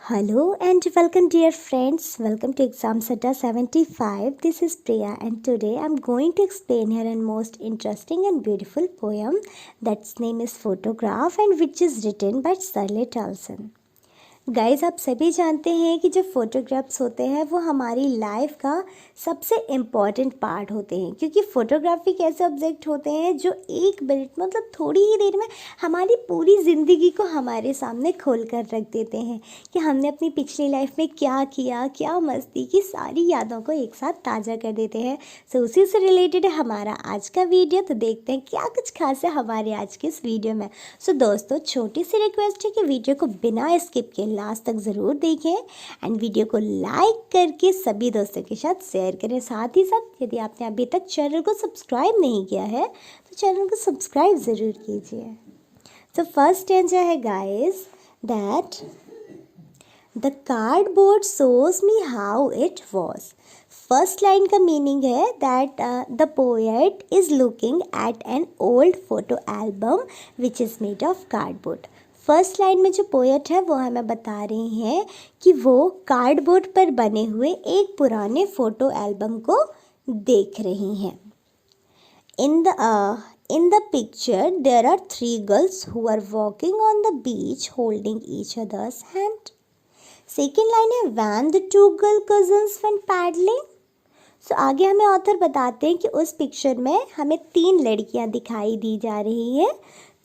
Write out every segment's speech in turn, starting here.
Hello and welcome dear friends. Welcome to Exam Center 75. This is Priya and today I'm going to explain here a most interesting and beautiful poem that's name is Photograph and which is written by Shirley Tolson. Guys आप सभी जानते हैं कि जो photographs होते हैं वो हमारी लाइफ का सबसे इम्पॉर्टेंट पार्ट होते हैं, क्योंकि फ़ोटोग्राफी एक ऐसे ऑब्जेक्ट होते हैं जो एक मिनट मतलब थोड़ी ही देर में हमारी पूरी ज़िंदगी को हमारे सामने खोल कर रख देते हैं कि हमने अपनी पिछली लाइफ में क्या किया, क्या मस्ती की, सारी यादों को एक साथ ताज़ा कर देते हैं। सो उसी से रिलेटेड है हमारा आज का वीडियो। तो देखते हैं क्या कुछ खास है हमारे आज के इस वीडियो में। सो दोस्तों, छोटी सी रिक्वेस्ट है कि वीडियो को बिना स्किप के लास्ट तक ज़रूर देखें एंड वीडियो को लाइक करके सभी दोस्तों के साथ शेयर करें। साथ ही साथ यदि आपने अभी तक चैनल को सब्सक्राइब नहीं किया है तो चैनल को सब्सक्राइब ज़रूर कीजिए। तो फर्स्ट स्टेंजा है guys that the cardboard shows me how it was. First line का मीनिंग है that the poet is looking at an old photo album which is made of cardboard. First line में जो poet है वो हमें बता रही हैं कि वो कार्डबोर्ड पर बने हुए एक पुराने फ़ोटो एल्बम को देख रही हैं। In the picture there are three girls who are walking on the beach holding each other's hand. Second line है when the two girl cousins went paddling. सो आगे हमें ऑथर बताते हैं कि उस पिक्चर में हमें तीन लड़कियां दिखाई दी जा रही हैं।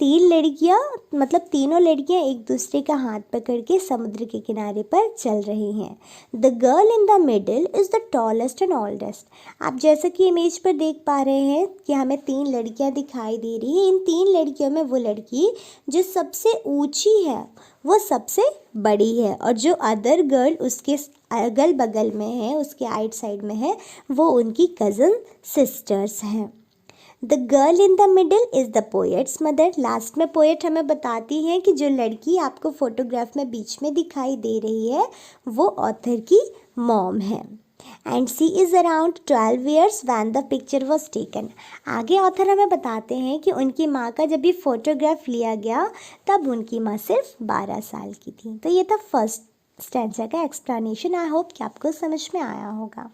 तीन लड़कियां मतलब तीनों लड़कियां एक दूसरे का हाथ पकड़ के समुद्र के किनारे पर चल रही हैं। The girl in the middle is the tallest and oldest. आप जैसा कि इमेज पर देख पा रहे हैं कि हमें तीन लड़कियां दिखाई दे रही हैं। इन तीन लड़कियों में वो लड़की जो सबसे ऊंची है वो सबसे बड़ी है और जो अदर गर्ल उसके अगल बगल में है, उसके आइट साइड में है, वो उनकी कज़न सिस्टर्स हैं। The girl in the middle is the poets mother. Last में पोएट हमें बताती हैं कि जो लड़की आपको फोटोग्राफ में बीच में दिखाई दे रही है वो ऑथर की मॉम है and she is around 12 years when the picture was taken. आगे ऑथर हमें बताते हैं कि उनकी माँ का जब ये फ़ोटोग्राफ लिया गया तब उनकी माँ सिर्फ 12 साल की थी। तो ये था फर्स्ट स्टेंजा का एक्सप्लेनेशन। आई होप कि आपको समझ में आया होगा।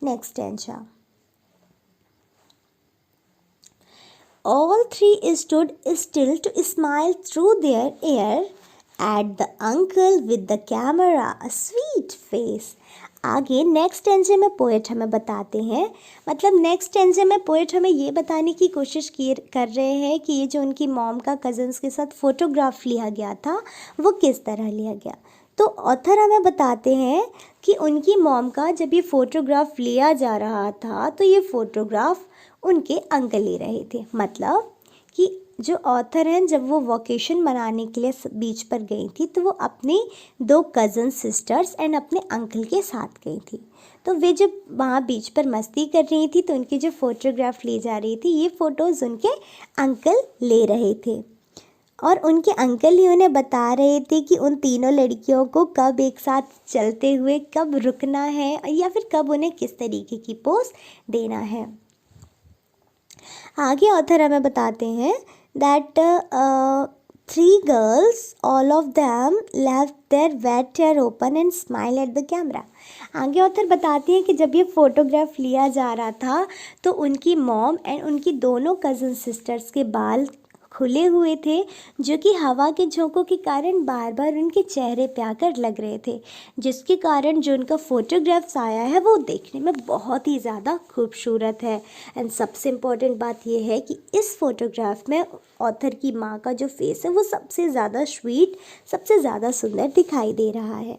Next stanza. All three stood still to smile through their air at the uncle with the camera, a sweet face. आगे नेक्स्ट स्टेंजे में पोएट हमें बताते हैं, मतलब नेक्स्ट स्टेंजे में पोएट हमें ये बताने की कोशिश कर रहे हैं कि ये जो उनकी मॉम का कज़न्स के साथ फ़ोटोग्राफ लिया गया था वो किस तरह लिया गया। तो ऑथर हमें बताते हैं कि उनकी मॉम का जब ये फ़ोटोग्राफ लिया जा रहा था तो ये फ़ोटोग्राफ उनके अंकल ले रहे थे। मतलब कि जो ऑथर हैं जब वो वोकेशन मनाने के लिए बीच पर गई थी तो वो अपनी दो कज़न सिस्टर्स एंड अपने अंकल के साथ गई थी। तो वे जब वहाँ बीच पर मस्ती कर रही थी तो उनकी जो फ़ोटोग्राफ ली जा रही थी ये फ़ोटोज़ उनके अंकल ले रहे थे और उनके अंकल ही उन्हें बता रहे थे कि उन तीनों लड़कियों को कब एक साथ चलते हुए कब रुकना है या फिर कब उन्हें किस तरीके की पोज देना है। आगे ऑथर हमें बताते हैं that three girls all of them left their wet hair open and smile at the camera. आगे ऑथर बताती हैं कि जब ये फ़ोटोग्राफ लिया जा रहा था तो उनकी मॉम एंड उनकी दोनों कज़न सिस्टर्स के बाल खुले हुए थे जो कि हवा के झोंकों के कारण बार बार उनके चेहरे पे आकर लग रहे थे, जिसके कारण जो उनका फ़ोटोग्राफ्स आया है वो देखने में बहुत ही ज़्यादा खूबसूरत है। एंड सबसे इम्पॉर्टेंट बात यह है कि इस फ़ोटोग्राफ में ऑथर की माँ का जो फेस है वो सबसे ज़्यादा स्वीट, सबसे ज़्यादा सुंदर दिखाई दे रहा है।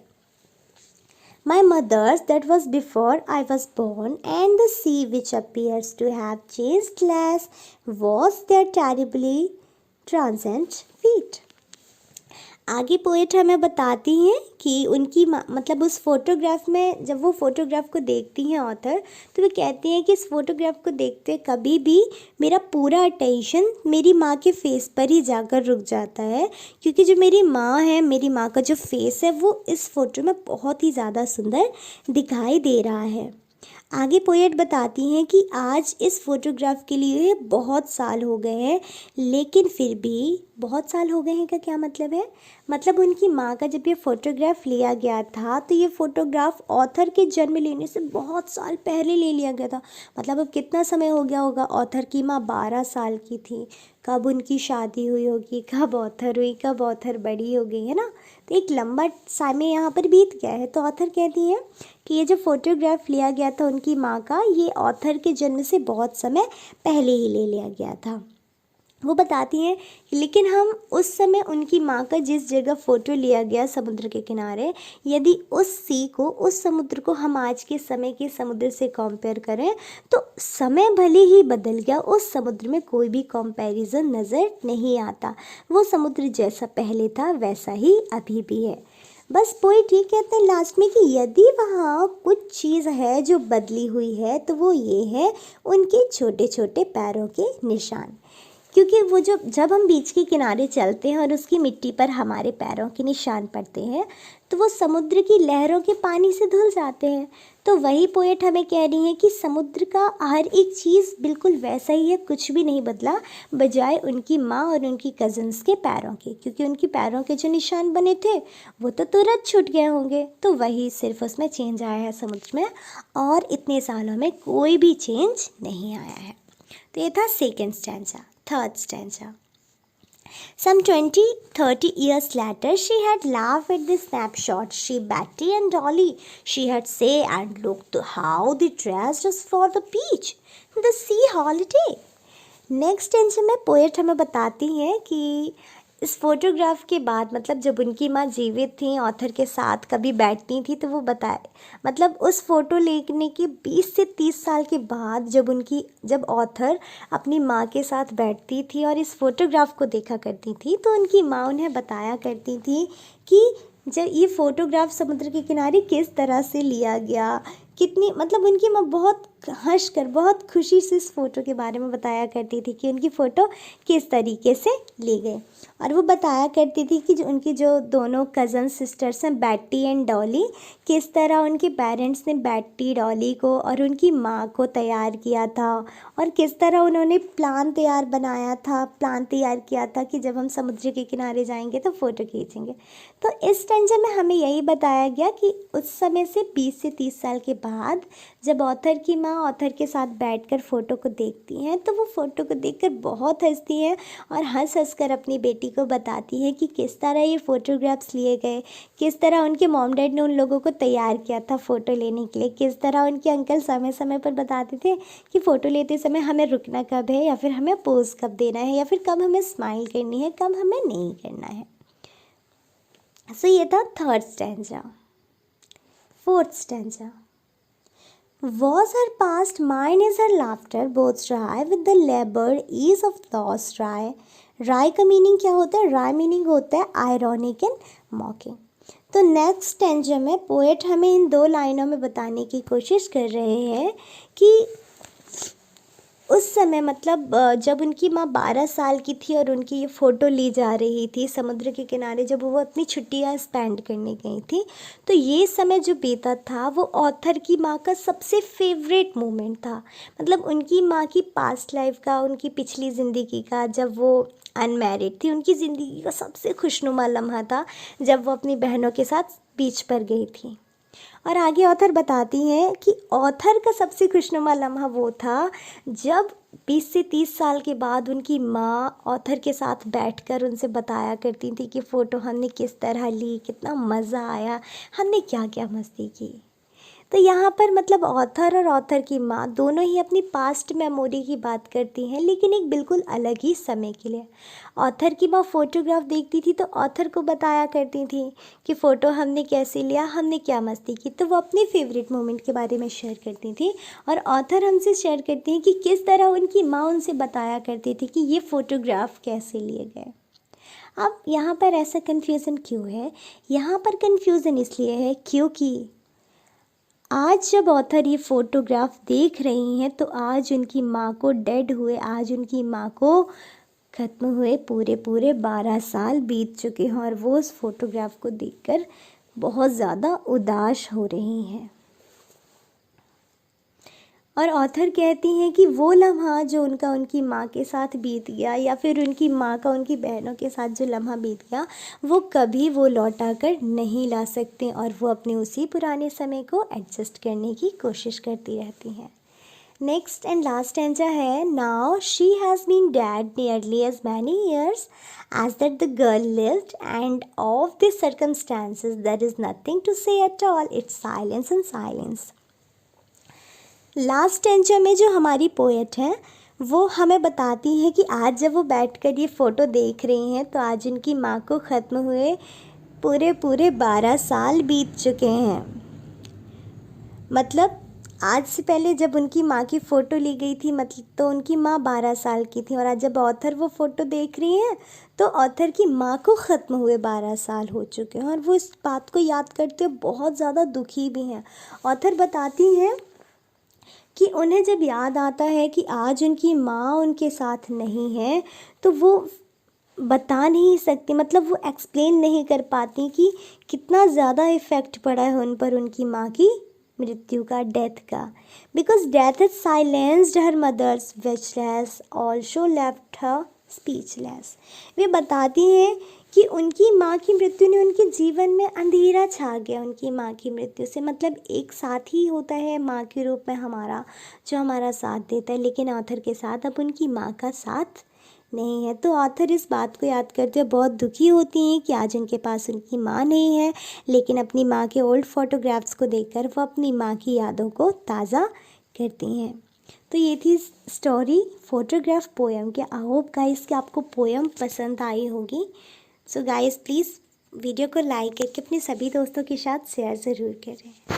My mother's that was before I was born, and the sea which appears to have changed less was their terribly transient feet. आगे पोएट हमें बताती हैं कि उनकी मतलब उस फोटोग्राफ में जब वो फ़ोटोग्राफ को देखती हैं ऑथर तो वो कहती हैं कि इस फ़ोटोग्राफ को देखते कभी भी मेरा पूरा अटेंशन मेरी माँ के फेस पर ही जाकर रुक जाता है, क्योंकि जो मेरी माँ है, मेरी माँ का जो फेस है वो इस फ़ोटो में बहुत ही ज़्यादा सुंदर दिखाई दे रहा है। आगे पोएट बताती हैं कि आज इस फोटोग्राफ के लिए बहुत साल हो गए हैं, लेकिन फिर भी बहुत साल हो गए हैं का क्या मतलब है? मतलब उनकी माँ का जब ये फ़ोटोग्राफ लिया गया था तो ये फ़ोटोग्राफ ऑथर के जन्म लेने से बहुत साल पहले ले लिया गया था। मतलब अब कितना समय हो गया होगा? ऑथर की माँ 12 साल की थी, कब उनकी शादी हुई होगी, कब ऑथर हुई, कब ऑथर बड़ी हो गई, है ना? तो एक लंबा समय यहाँ पर बीत गया है। तो ऑथर कहती हैं कि ये जो फ़ोटोग्राफ लिया गया था उनकी माँ का, ये ऑथर के जन्म से बहुत समय पहले ही ले लिया गया था। वो बताती हैं लेकिन हम उस समय उनकी माँ का जिस जगह फ़ोटो लिया गया समुद्र के किनारे, यदि उस सी को, उस समुद्र को हम आज के समय के समुद्र से कंपेयर करें तो समय भले ही बदल गया, उस समुद्र में कोई भी कंपैरिजन नज़र नहीं आता। वो समुद्र जैसा पहले था वैसा ही अभी भी है। बस पोएट ये कहते हैं लास्ट में कि यदि वहाँ कुछ चीज़ है जो बदली हुई है तो वो ये है उनके छोटे छोटे पैरों के निशान। क्योंकि वो जब हम बीच के किनारे चलते हैं और उसकी मिट्टी पर हमारे पैरों के निशान पड़ते हैं तो वो समुद्र की लहरों के पानी से धुल जाते हैं। तो वही पोएट हमें कह रही है कि समुद्र का हर एक चीज़ बिल्कुल वैसा ही है, कुछ भी नहीं बदला, बजाय उनकी माँ और उनकी कज़न्स के पैरों के, क्योंकि उनकी पैरों के जो निशान बने थे वो तो तुरंत छूट गए होंगे। तो वही सिर्फ उसमें चेंज आया है समुद्र में, और इतने सालों में कोई भी चेंज नहीं आया है। तो ये था second stanza. Third stanza. Some 20-30 years later, she had laughed at the snapshot. She, Betty and Dolly, she had say and looked how they dressed us for the beach, the sea holiday. Next tension में poet हमें बताती हैं कि इस photograph के बाद, मतलब जब उनकी माँ जीवित थी, ऑथर के साथ कभी बैठती थी, तो वो बताए मतलब उस फ़ोटो लेने के 20 से 30 साल के बाद जब ऑथर अपनी माँ के साथ बैठती थी और इस फ़ोटोग्राफ को देखा करती थी तो उनकी माँ उन्हें बताया करती थी कि जब ये फ़ोटोग्राफ समुद्र के किनारे किस तरह से लिया गया, कितनी, मतलब उनकी माँ बहुत हंस कर, बहुत खुशी से इस फ़ोटो के बारे में बताया करती थी कि उनकी फ़ोटो किस तरीके से ली गई। और वो बताया करती थी कि उनकी जो दोनों कज़न सिस्टर्स हैं बैटी एंड डॉली, किस तरह उनके पेरेंट्स ने बैटी, डॉली को और उनकी माँ को तैयार किया था, और किस तरह उन्होंने प्लान तैयार किया था कि जब हम समुद्र के किनारे जाएंगे तो फ़ोटो खींचेंगे। तो इस टेंशन में हमें यही बताया गया कि उस समय से 20 से 30 साल के बाद जब ऑथर की माँ ऑथर के साथ बैठकर फ़ोटो को देखती हैं तो वो फ़ोटो को देखकर बहुत हंसती हैं और हंस हंस कर अपनी बेटी को बताती हैं कि किस तरह ये फ़ोटोग्राफ्स लिए गए, किस तरह उनके मॉम डैड ने उन लोगों को तैयार किया था फ़ोटो लेने के लिए, किस तरह उनके अंकल समय समय पर बताते थे कि फ़ोटो लेते समय हमें रुकना कब है, या फिर हमें पोज़ कब देना है, या फिर कब हमें स्माइल करनी है, कब हमें नहीं करना है। सो ये था third stanza. Fourth stanza. Was her past, mine is her laughter, both dry with the labored ease of lost rye. राय का मीनिंग क्या होता है? राय मीनिंग होता है आयरॉनिक एंड मॉकिंग। तो नेक्स्ट स्टैंजा में पोएट हमें इन दो लाइनों में बताने की कोशिश कर रहे हैं कि उस समय, मतलब जब उनकी माँ 12 साल की थी और उनकी ये फ़ोटो ली जा रही थी समुद्र के किनारे, जब वो अपनी छुट्टियाँ स्पेंड करने गई थी, तो ये समय जो बीता था वो ऑथर की माँ का सबसे फेवरेट मोमेंट था। मतलब उनकी माँ की पास्ट लाइफ का, उनकी पिछली ज़िंदगी का, जब वो अनमैरिड थी, उनकी ज़िंदगी का सबसे खुशनुमा लम्हा था जब वो अपनी बहनों के साथ बीच पर गई थी। और आगे ऑथर बताती हैं कि ऑथर का सबसे खुशनुमा लम्हा वो था जब 20 से 30 साल के बाद उनकी माँ ऑथर के साथ बैठकर उनसे बताया करती थी कि फ़ोटो हमने किस तरह ली, कितना मज़ा आया, हमने क्या क्या मस्ती की। तो यहाँ पर मतलब ऑथर और ऑथर की माँ दोनों ही अपनी पास्ट मेमोरी की बात करती हैं, लेकिन एक बिल्कुल अलग ही समय के लिए। ऑथर की माँ फ़ोटोग्राफ देखती थी तो ऑथर को बताया करती थी कि फ़ोटो हमने कैसे लिया, हमने क्या मस्ती की, तो वो अपने फेवरेट मोमेंट के बारे में शेयर करती थी। और ऑथर हमसे शेयर करती हैं कि किस तरह उनकी माँ उनसे बताया करती थी कि ये फ़ोटोग्राफ कैसे लिए गए। अब यहाँ पर ऐसा कन्फ्यूज़न क्यों है? यहाँ पर कन्फ्यूज़न इसलिए है क्योंकि आज जब ऑथर ये फ़ोटोग्राफ देख रही हैं तो आज उनकी माँ को डेड हुए, आज उनकी माँ को ख़त्म हुए पूरे 12 साल बीत चुके हैं, और वो उस फ़ोटोग्राफ को देखकर बहुत ज़्यादा उदास हो रही हैं। और ऑथर कहती हैं कि वो लम्हा जो उनकी माँ के साथ बीत गया, या फिर उनकी माँ का उनकी बहनों के साथ जो लम्हा बीत गया, वो कभी वो लौटा कर नहीं ला सकते, और वो अपने उसी पुराने समय को एडजस्ट करने की कोशिश करती रहती हैं। नेक्स्ट एंड लास्ट स्टैंजा है, now she has been dead nearly as many years as that the girl lived, and of this circumstances there is nothing to say at all, it's silence and silence. Last stanza में जो हमारी poet हैं वो हमें बताती हैं कि आज जब वो बैठकर ये फ़ोटो देख रही हैं तो आज उनकी माँ को ख़त्म हुए पूरे 12 साल बीत चुके हैं। मतलब आज से पहले जब उनकी माँ की फ़ोटो ली गई थी, मतलब तो उनकी माँ 12 साल की थी, और आज जब ऑथर वो फ़ोटो देख रही हैं तो ऑथर की माँ को ख़त्म हुए 12 साल हो चुके हैं, और वो इस बात को याद करते हुए बहुत ज़्यादा दुखी भी हैं। ऑथर बताती हैं कि उन्हें जब याद आता है कि आज उनकी माँ उनके साथ नहीं है, तो वो बता नहीं सकती, मतलब वो एक्सप्लेन नहीं कर पाती कि कितना ज़्यादा इफ़ेक्ट पड़ा है उन पर उनकी माँ की मृत्यु का, डेथ का। Because death is silenced her mother's which has also left her speechless. वे बताती हैं कि उनकी माँ की मृत्यु ने उनके जीवन में अंधेरा छा गया। उनकी माँ की मृत्यु से मतलब एक साथी होता है माँ के रूप में हमारा, जो हमारा साथ देता है, लेकिन ऑथर के साथ अब उनकी माँ का साथ नहीं है। तो ऑथर इस बात को याद करते हुए बहुत दुखी होती हैं कि आज उनके पास उनकी माँ नहीं है, लेकिन अपनी माँ के ओल्ड फोटोग्राफ्स को देखकर वो अपनी माँ की यादों को ताज़ा करती हैं। तो ये थी स्टोरी फोटोग्राफ पोएम के। आई होप गाइस कि आपको पोएम पसंद आई होगी। सो गाइस प्लीज़ वीडियो को लाइक करके अपने सभी दोस्तों के साथ शेयर ज़रूर करें।